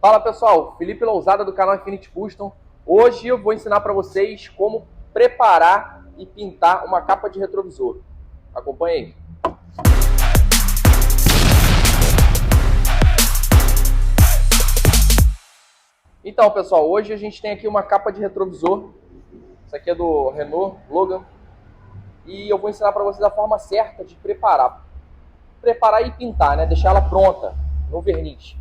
Fala pessoal, Felipe Lousada do canal Infinity Custom. Hoje eu vou ensinar para vocês como preparar e pintar uma capa de retrovisor. Acompanhe aí. Então pessoal, hoje a gente tem aqui uma capa de retrovisor. Isso aqui é do Renault Logan. E eu vou ensinar para vocês a forma certa de preparar. Preparar e pintar, né? Deixar ela pronta no verniz.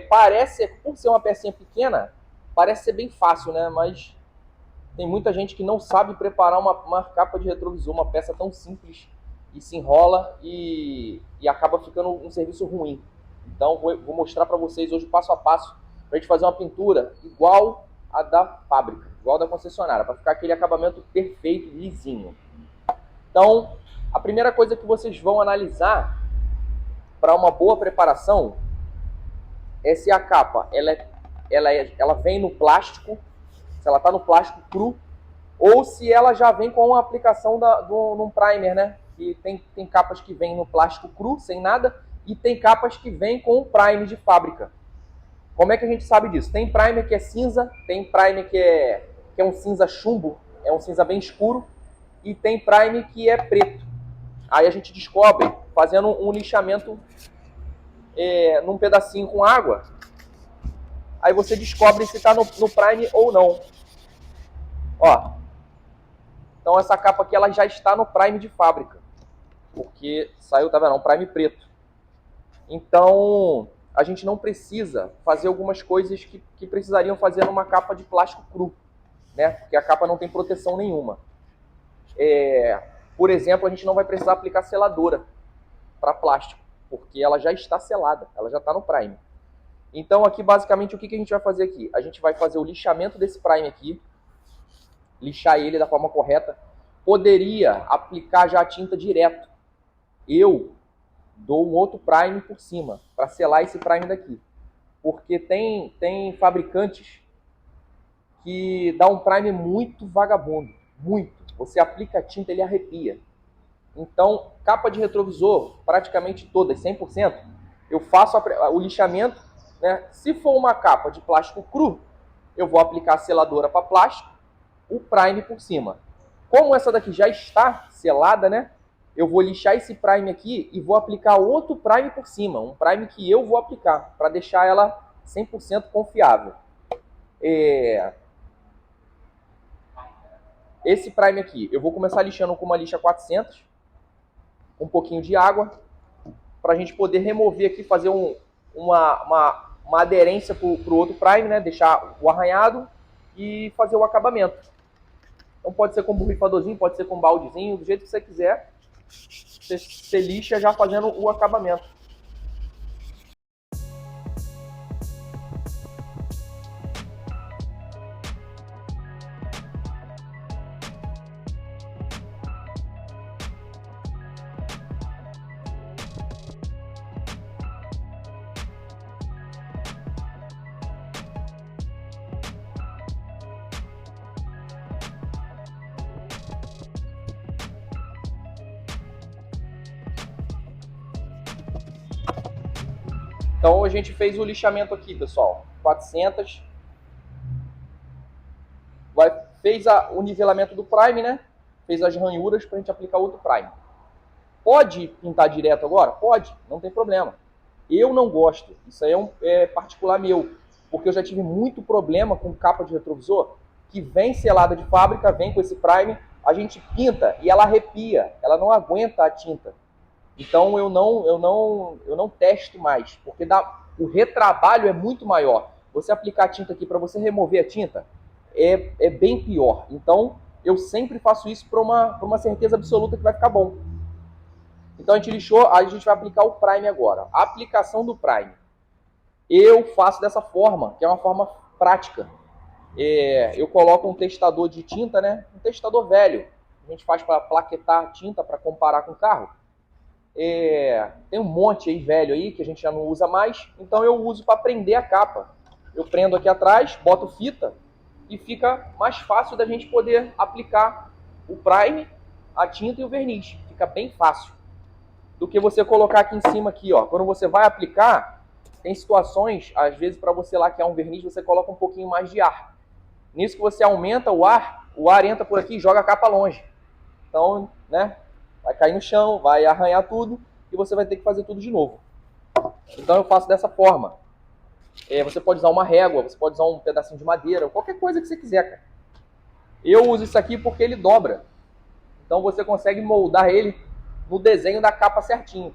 Parece, por ser uma pecinha pequena, parece ser bem fácil, né? Mas tem muita gente que não sabe preparar uma capa de retrovisor, uma peça tão simples, e se enrola e acaba ficando um serviço ruim. Então vou mostrar para vocês hoje passo a passo para a gente fazer uma pintura igual a da fábrica, igual a da concessionária, para ficar aquele acabamento perfeito, lisinho. Então, a primeira coisa que vocês vão analisar para uma boa preparação é se a capa ela vem no plástico, se ela está no plástico cru, ou se ela já vem com a aplicação num primer, né? Que tem capas que vêm no plástico cru, sem nada, e tem capas que vêm com o primer de fábrica. Como é que a gente sabe disso? Tem primer que é cinza, tem primer que é um cinza chumbo, é um cinza bem escuro, e tem primer que é preto. Aí a gente descobre fazendo um lixamento num pedacinho com água. Aí você descobre se está no primer ou não. Ó, então essa capa aqui ela já está no primer de fábrica, porque saiu, tá vendo? Um primer preto. Então a gente não precisa fazer algumas coisas que precisariam fazer numa capa de plástico cru, né? Porque a capa não tem proteção nenhuma. Por exemplo, a gente não vai precisar aplicar seladora para plástico, porque ela já está selada, ela já está no primer. Então aqui basicamente o que a gente vai fazer aqui? A gente vai fazer o lixamento desse primer aqui, lixar ele da forma correta. Poderia aplicar já a tinta direto. Eu dou um outro primer por cima, para selar esse primer daqui. Porque tem fabricantes que dá um primer muito vagabundo, muito. Você aplica a tinta, ele arrepia. Então, capa de retrovisor, praticamente todas, 100%, eu faço o lixamento, né? Se for uma capa de plástico cru, eu vou aplicar a seladora para plástico, o primer por cima. Como essa daqui já está selada, né? Eu vou lixar esse primer aqui e vou aplicar outro primer por cima, um primer que eu vou aplicar, para deixar ela 100% confiável. Esse primer aqui, eu vou começar lixando com uma lixa 400, um pouquinho de água, para a gente poder remover aqui, fazer uma aderência para o outro primer, né? Deixar o arranhado e fazer o acabamento. Então pode ser com borrifadorzinho, pode ser com baldezinho, do jeito que você quiser. Você lixa já fazendo o acabamento. Então a gente fez o lixamento aqui, pessoal. 400. Fez o nivelamento do primer, né? Fez as ranhuras para a gente aplicar outro primer. Pode pintar direto agora? Pode, não tem problema. Eu não gosto, isso aí é particular meu, porque eu já tive muito problema com capa de retrovisor que vem selada de fábrica, vem com esse primer, a gente pinta e ela arrepia, ela não aguenta a tinta. Então eu não testo mais, porque o retrabalho é muito maior. Você aplicar a tinta aqui para você remover a tinta é bem pior. Então eu sempre faço isso para uma certeza absoluta que vai ficar bom. Então a gente lixou, a gente vai aplicar o primer agora. A aplicação do primer. Eu faço dessa forma, que é uma forma prática. Eu coloco um testador de tinta, né? Um testador velho. A gente faz para plaquetar a tinta, para comparar com o carro. Tem um monte aí velho aí que a gente já não usa mais, então eu uso para prender a capa. Eu prendo aqui atrás, boto fita e fica mais fácil da gente poder aplicar o primer, a tinta e o verniz. Fica bem fácil do que você colocar aqui em cima aqui, ó. Quando você vai aplicar, tem situações, às vezes, para você laquear um verniz, você coloca um pouquinho mais de ar. Nisso que você aumenta o ar entra por aqui e joga a capa longe. Então, né, vai cair no chão, vai arranhar tudo e você vai ter que fazer tudo de novo. Então eu faço dessa forma. Você pode usar uma régua, você pode usar um pedacinho de madeira, qualquer coisa que você quiser, cara. Eu uso isso aqui porque ele dobra. Então você consegue moldar ele no desenho da capa certinho.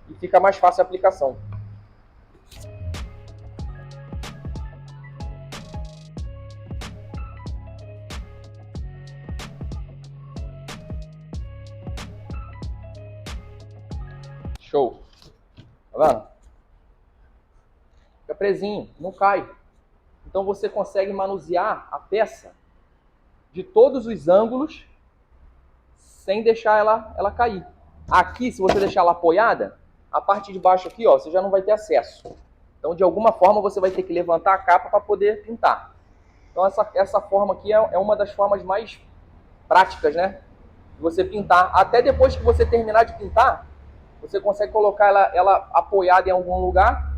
E fica mais fácil a aplicação. Show. Tá vendo? Fica presinho, não cai. Então você consegue manusear a peça de todos os ângulos sem deixar ela cair. Aqui, se você deixar ela apoiada, a parte de baixo aqui, ó, você já não vai ter acesso. Então, de alguma forma, você vai ter que levantar a capa para poder pintar. Então, essa forma aqui é uma das formas mais práticas, né? De você pintar. Até depois que você terminar de pintar, você consegue colocar ela apoiada em algum lugar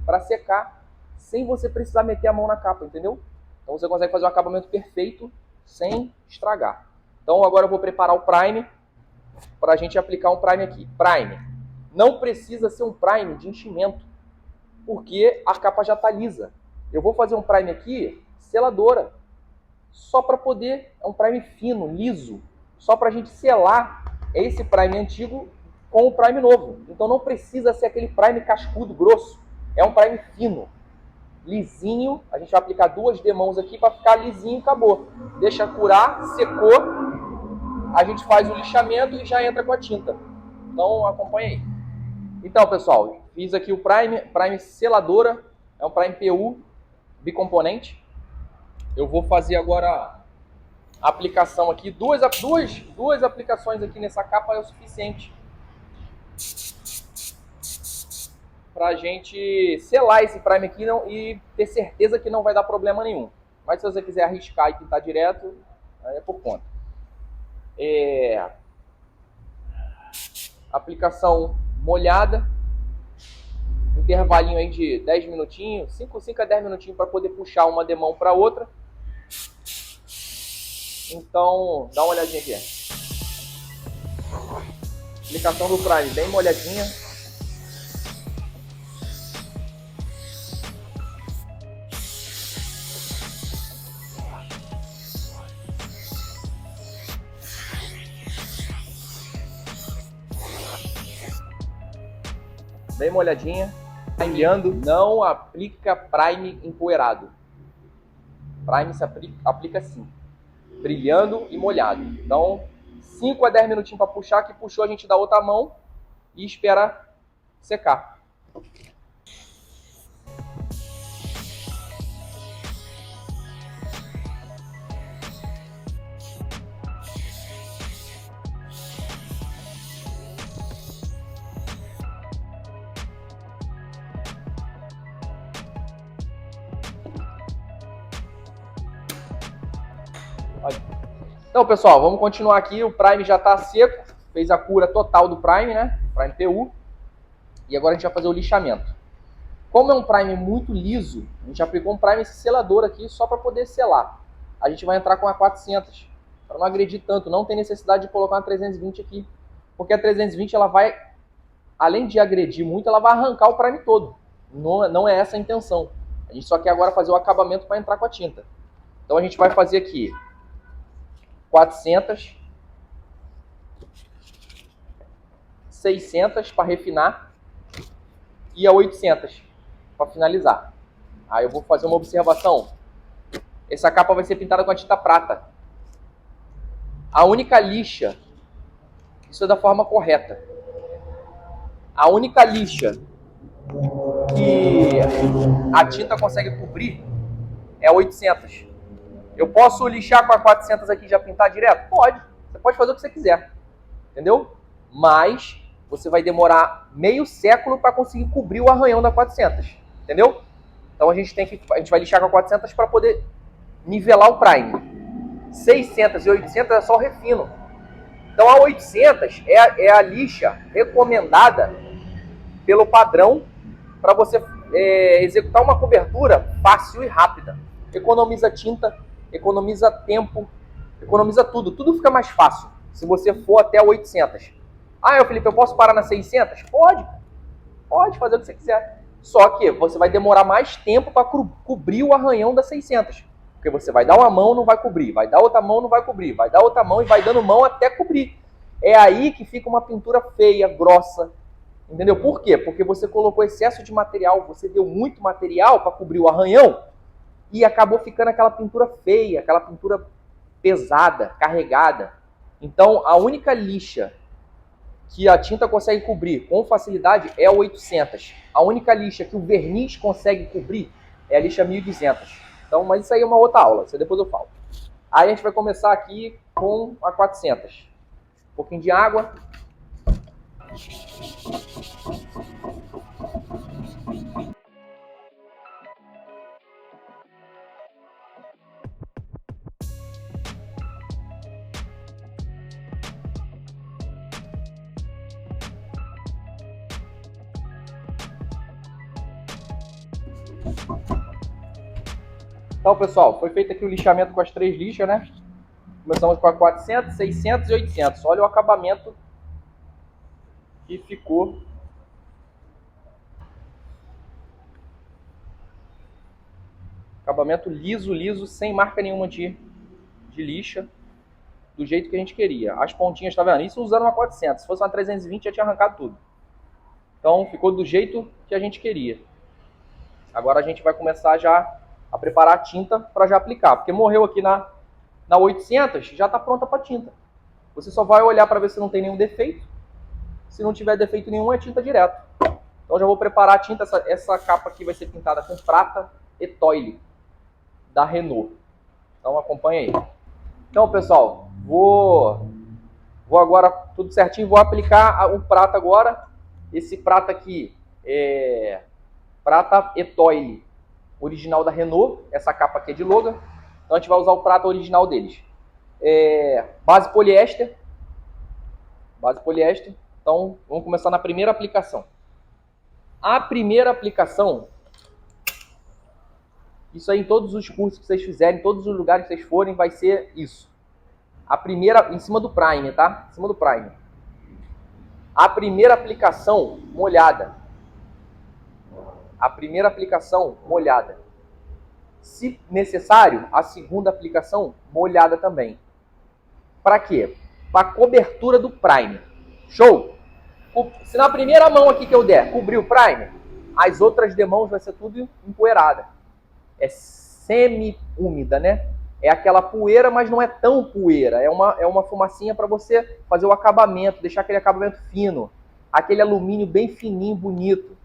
para secar, sem você precisar meter a mão na capa, entendeu? Então, você consegue fazer um acabamento perfeito sem estragar. Então, agora eu vou preparar o prime para a gente aplicar um prime aqui. Prime. Não precisa ser um prime de enchimento, porque a capa já está lisa. Eu vou fazer um prime aqui, seladora, só para poder, é um prime fino, liso, só para a gente selar esse prime antigo com o prime novo. Então não precisa ser aquele prime cascudo, grosso. É um prime fino, lisinho. A gente vai aplicar 2 demãos aqui para ficar lisinho e acabou. Deixa curar, secou, a gente faz o lixamento e já entra com a tinta. Então acompanha aí. Então, pessoal, fiz aqui o prime seladora, é um prime PU bicomponente. Eu vou fazer agora a aplicação aqui, duas aplicações aqui nessa capa é o suficiente para a gente selar esse prime aqui e ter certeza que não vai dar problema nenhum. Mas se você quiser arriscar e pintar direto, aí é por conta. Aplicação molhada, intervalinho aí de 10 minutinhos, 5 a 10 minutinhos para poder puxar uma demão para outra. Então, dá uma olhadinha aqui. Aplicação do prime bem molhadinha. Bem molhadinha. Brilhando, não aplica prime empoeirado. Prime se aplica assim, brilhando e molhado. Então, 5 a 10 minutinhos para puxar, que puxou a gente dá outra mão e espera secar. Então, pessoal, vamos continuar aqui. O prime já está seco, fez a cura total do prime, né? Prime PU. E agora a gente vai fazer o lixamento. Como é um prime muito liso, a gente aplicou um prime selador aqui só para poder selar. A gente vai entrar com a 400, para não agredir tanto. Não tem necessidade de colocar uma 320 aqui, porque a 320 ela vai, além de agredir muito, ela vai arrancar o prime todo. Não é essa a intenção. A gente só quer agora fazer o acabamento para entrar com a tinta. Então a gente vai fazer aqui 400, 600 para refinar e a 800 para finalizar. Aí eu vou fazer uma observação. Essa capa vai ser pintada com a tinta prata. A única lixa, isso é da forma correta, a única lixa que a tinta consegue cobrir é a 800. Eu posso lixar com a 400 aqui e já pintar direto? Pode. Você pode fazer o que você quiser. Entendeu? Mas você vai demorar meio século para conseguir cobrir o arranhão da 400. Entendeu? Então a gente vai lixar com a 400 para poder nivelar o prime. 600 e 800 é só o refino. Então a 800 é a lixa recomendada pelo padrão para você executar uma cobertura fácil e rápida. Economiza tinta, economiza tempo, economiza tudo. Tudo fica mais fácil se você for até 800. Ah, Felipe, eu posso parar nas 600? Pode fazer o que você quiser. Só que você vai demorar mais tempo para cobrir o arranhão das 600. Porque você vai dar uma mão, não vai cobrir. Vai dar outra mão, não vai cobrir. Vai dar outra mão e vai dando mão até cobrir. É aí que fica uma pintura feia, grossa. Entendeu? Por quê? Porque você colocou excesso de material, você deu muito material para cobrir o arranhão e acabou ficando aquela pintura feia, aquela pintura pesada, carregada. Então, a única lixa que a tinta consegue cobrir com facilidade é a 800. A única lixa que o verniz consegue cobrir é a lixa 1200. Então, mas isso aí é uma outra aula, isso depois eu falo. Aí a gente vai começar aqui com a 400. Um pouquinho de água. Então, pessoal, foi feito aqui o lixamento com as 3 lixas, né? Começamos com a 400, 600 e 800. Olha o acabamento que ficou. Acabamento liso, liso, sem marca nenhuma de lixa. Do jeito que a gente queria. As pontinhas, tá vendo? Isso usando uma 400. Se fosse uma 320, já tinha arrancado tudo. Então, ficou do jeito que a gente queria. Agora a gente vai começar já a preparar a tinta para já aplicar. Porque morreu aqui na 800, já está pronta para tinta. Você só vai olhar para ver se não tem nenhum defeito. Se não tiver defeito nenhum, é tinta direto. Então já vou preparar a tinta. Essa capa aqui vai ser pintada com prata Etoile, da Renault. Então acompanha aí. Então, pessoal, vou agora tudo certinho. Vou aplicar o prata agora. Esse prata aqui é prata Etoile, original da Renault. Essa capa aqui é de Logan. Então a gente vai usar o prata original deles. Base poliéster. Então vamos começar na primeira aplicação. A primeira aplicação, isso aí em todos os cursos que vocês fizerem, em todos os lugares que vocês forem, vai ser isso. A primeira, em cima do primer, tá? Em cima do primer. A primeira aplicação molhada. Se necessário, a segunda aplicação molhada também. Para quê? Para cobertura do primer. Show? Se na primeira mão aqui que eu der cobrir o primer, as outras demãos vai ser tudo empoeirada. É semi-úmida, né? É aquela poeira, mas não é tão poeira. É uma fumacinha para você fazer o acabamento, deixar aquele acabamento fino. Aquele alumínio bem fininho, bonito.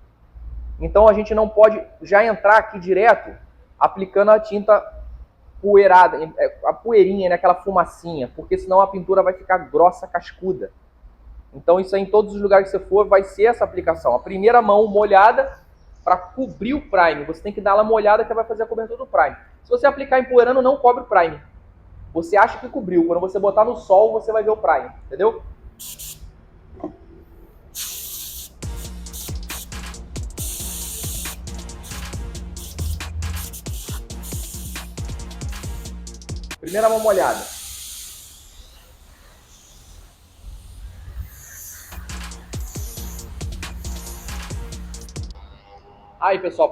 Então a gente não pode já entrar aqui direto aplicando a tinta poeirada, a poeirinha, né? Aquela fumacinha, porque senão a pintura vai ficar grossa, cascuda. Então isso aí em todos os lugares que você for vai ser essa aplicação. A primeira mão molhada para cobrir o primer. Você tem que dar ela molhada que vai fazer a cobertura do primer. Se você aplicar empoeirando, não cobre o primer. Você acha que cobriu. Quando você botar no sol, você vai ver o primer. Entendeu? Primeira mão molhada. Aí, pessoal,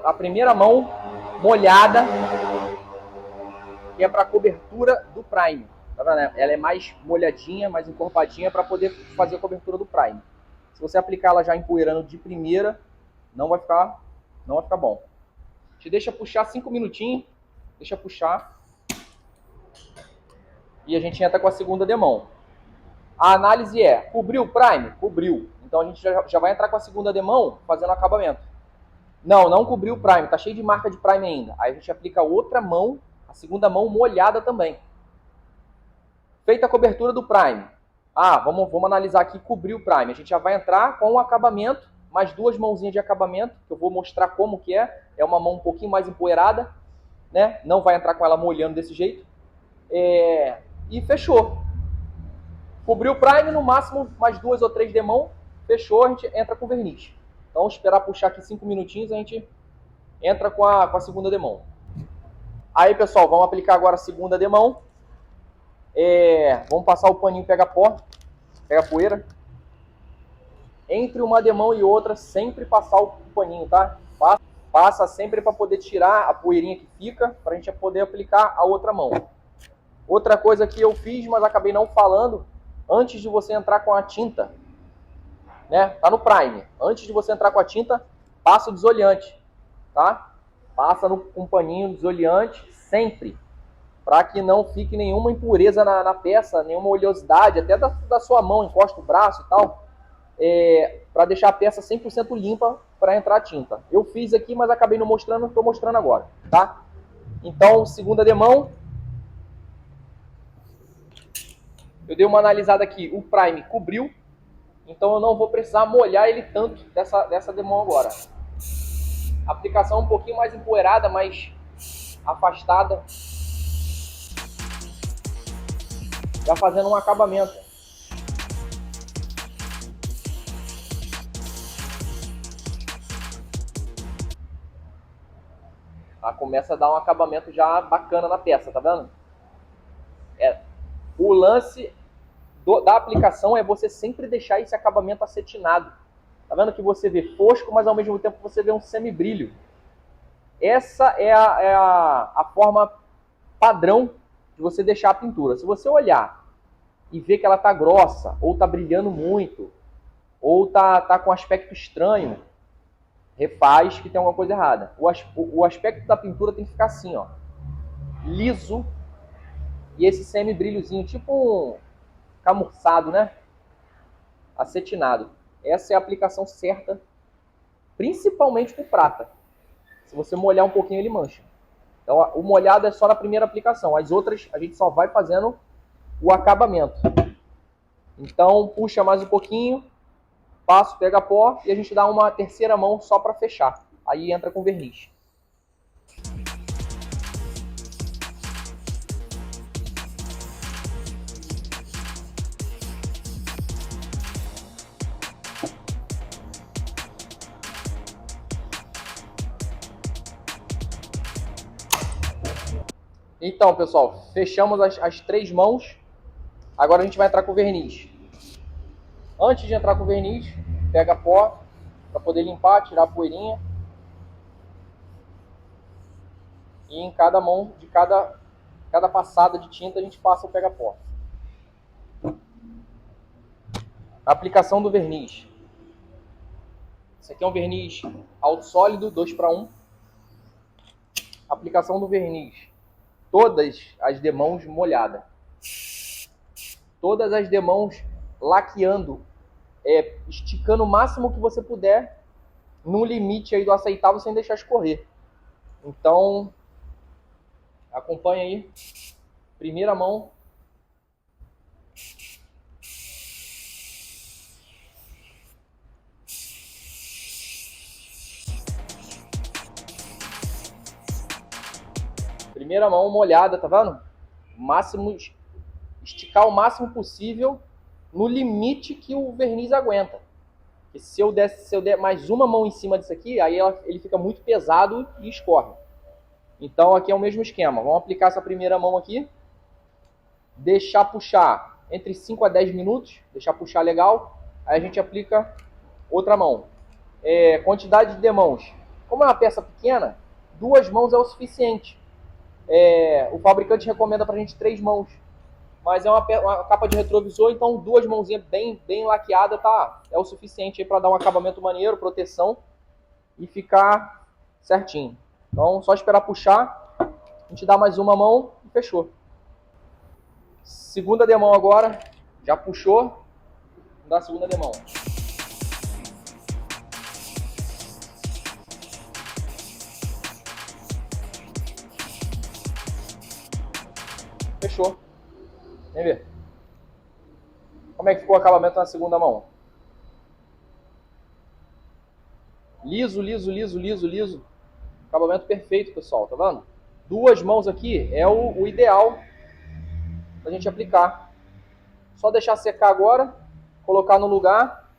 a primeira mão molhada, que é para cobertura do primer. Tá vendo? Ela é mais molhadinha, mais encorpadinha para poder fazer a cobertura do primer. Se você aplicar ela já empoeirando de primeira, não vai ficar bom. Te deixa puxar 5 minutinhos, deixa puxar. E a gente entra com a segunda demão. A análise é, cobriu o primer? Cobriu. Então a gente já vai entrar com a segunda demão fazendo acabamento. Não cobriu o primer, tá cheio de marca de primer ainda. Aí a gente aplica a outra mão, a segunda mão molhada também. Feita a cobertura do primer. Vamos analisar aqui, cobriu o primer. A gente já vai entrar com o acabamento, mais 2 mãozinhas de acabamento, que eu vou mostrar como que é. É uma mão um pouquinho mais empoeirada, né? Não vai entrar com ela molhando desse jeito. E fechou. Cobriu o primer, no máximo mais 2 ou 3 demão, fechou, a gente entra com verniz. Então, esperar puxar aqui 5 minutinhos, a gente entra com a segunda demão. Aí, pessoal, vamos aplicar agora a segunda demão. Vamos passar o paninho pega pó, pega poeira. Entre uma demão e outra, sempre passar o paninho, tá? Passa sempre para poder tirar a poeirinha que fica, para a gente poder aplicar a outra mão. Outra coisa que eu fiz, mas acabei não falando, antes de você entrar com a tinta, né? Tá no prime. Antes de você entrar com a tinta, passa o desoleante, tá? Passa com um paninho desoleante sempre, para que não fique nenhuma impureza na peça, nenhuma oleosidade, até da sua mão, encosta o braço e tal, para deixar a peça 100% limpa para entrar a tinta. Eu fiz aqui, mas acabei não mostrando, estou mostrando agora, tá? Então, segunda demão. Eu dei uma analisada aqui, o prime cobriu, então eu não vou precisar molhar ele tanto dessa demão agora. A aplicação um pouquinho mais empoeirada, mais afastada. Já fazendo um acabamento. Tá? Começa a dar um acabamento já bacana na peça, tá vendo? O lance da aplicação é você sempre deixar esse acabamento acetinado. Tá vendo que você vê fosco, mas ao mesmo tempo você vê um semibrilho. Essa é a forma padrão de você deixar a pintura. Se você olhar e ver que ela tá grossa, ou tá brilhando muito, ou tá com aspecto estranho, refaz que tem alguma coisa errada. O aspecto da pintura tem que ficar assim, ó, liso, e esse semi-brilhozinho, tipo um camurçado, né? Acetinado. Essa é a aplicação certa, principalmente com prata. Se você molhar um pouquinho, ele mancha. Então, o molhado é só na primeira aplicação. As outras, a gente só vai fazendo o acabamento. Então, puxa mais um pouquinho, passa o pega pó e a gente dá uma terceira mão só para fechar. Aí entra com verniz. Então, pessoal, fechamos as 3 mãos. Agora a gente vai entrar com verniz. Antes de entrar com verniz, pega pó para poder limpar, tirar a poeirinha. E em cada mão, de cada passada de tinta, a gente passa o pega pó. A aplicação do verniz. Esse aqui é um verniz alto sólido, 2:1. Aplicação do verniz. Todas as demãos molhadas. Todas as demãos laqueando, esticando o máximo que você puder, no limite aí do aceitável, sem deixar escorrer. Então, acompanha aí. Primeira mão. Primeira mão molhada, tá vendo? Máximo, esticar o máximo possível no limite que o verniz aguenta. Porque se eu der mais uma mão em cima disso aqui, aí ele fica muito pesado e escorre. Então aqui é o mesmo esquema. Vamos aplicar essa primeira mão aqui. Deixar puxar entre 5 a 10 minutos. Deixar puxar legal. Aí a gente aplica outra mão. Quantidade de demãos. Como é uma peça pequena, 2 mãos é o suficiente. O fabricante recomenda pra gente 3 mãos. Mas é uma capa de retrovisor, então 2 mãozinhas bem laqueadas é o suficiente para dar um acabamento maneiro, proteção e ficar certinho. Então só esperar puxar, a gente dá mais uma mão e fechou. Segunda demão agora, já puxou, dá a segunda demão. Fechou. Vem ver. Como é que ficou o acabamento na segunda mão? Liso, liso, liso, liso, liso. Acabamento perfeito, pessoal, tá vendo? 2 mãos aqui é o ideal pra gente aplicar. Só deixar secar agora, colocar no lugar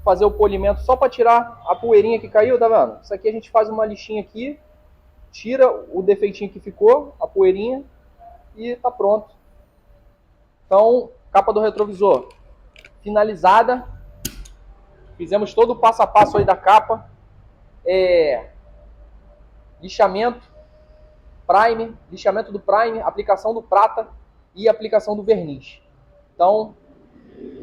fazer o polimento só para tirar a poeirinha que caiu, tá vendo? Isso aqui a gente faz uma lixinha aqui, tira o defeitinho que ficou, a poeirinha, e tá pronto. Então, capa do retrovisor finalizada. Fizemos todo o passo a passo aí da capa. Lixamento, prime, lixamento do prime, aplicação do prata e aplicação do verniz. Então,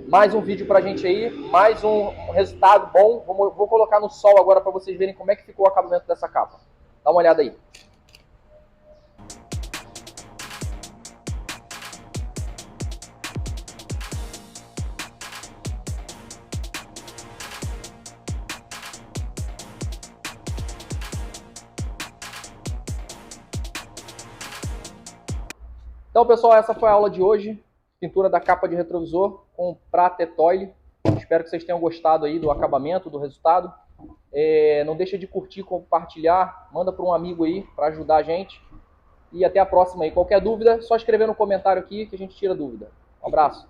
mais um vídeo pra gente aí, mais um resultado bom. Vou colocar no sol agora para vocês verem como é que ficou o acabamento dessa capa. Dá uma olhada aí. Então, pessoal, essa foi a aula de hoje. Pintura da capa de retrovisor com prata etoile. Espero que vocês tenham gostado aí do acabamento, do resultado. Não deixa de curtir, compartilhar, manda para um amigo aí para ajudar a gente. E até a próxima aí. Qualquer dúvida, só escrever no comentário aqui que a gente tira dúvida. Um abraço.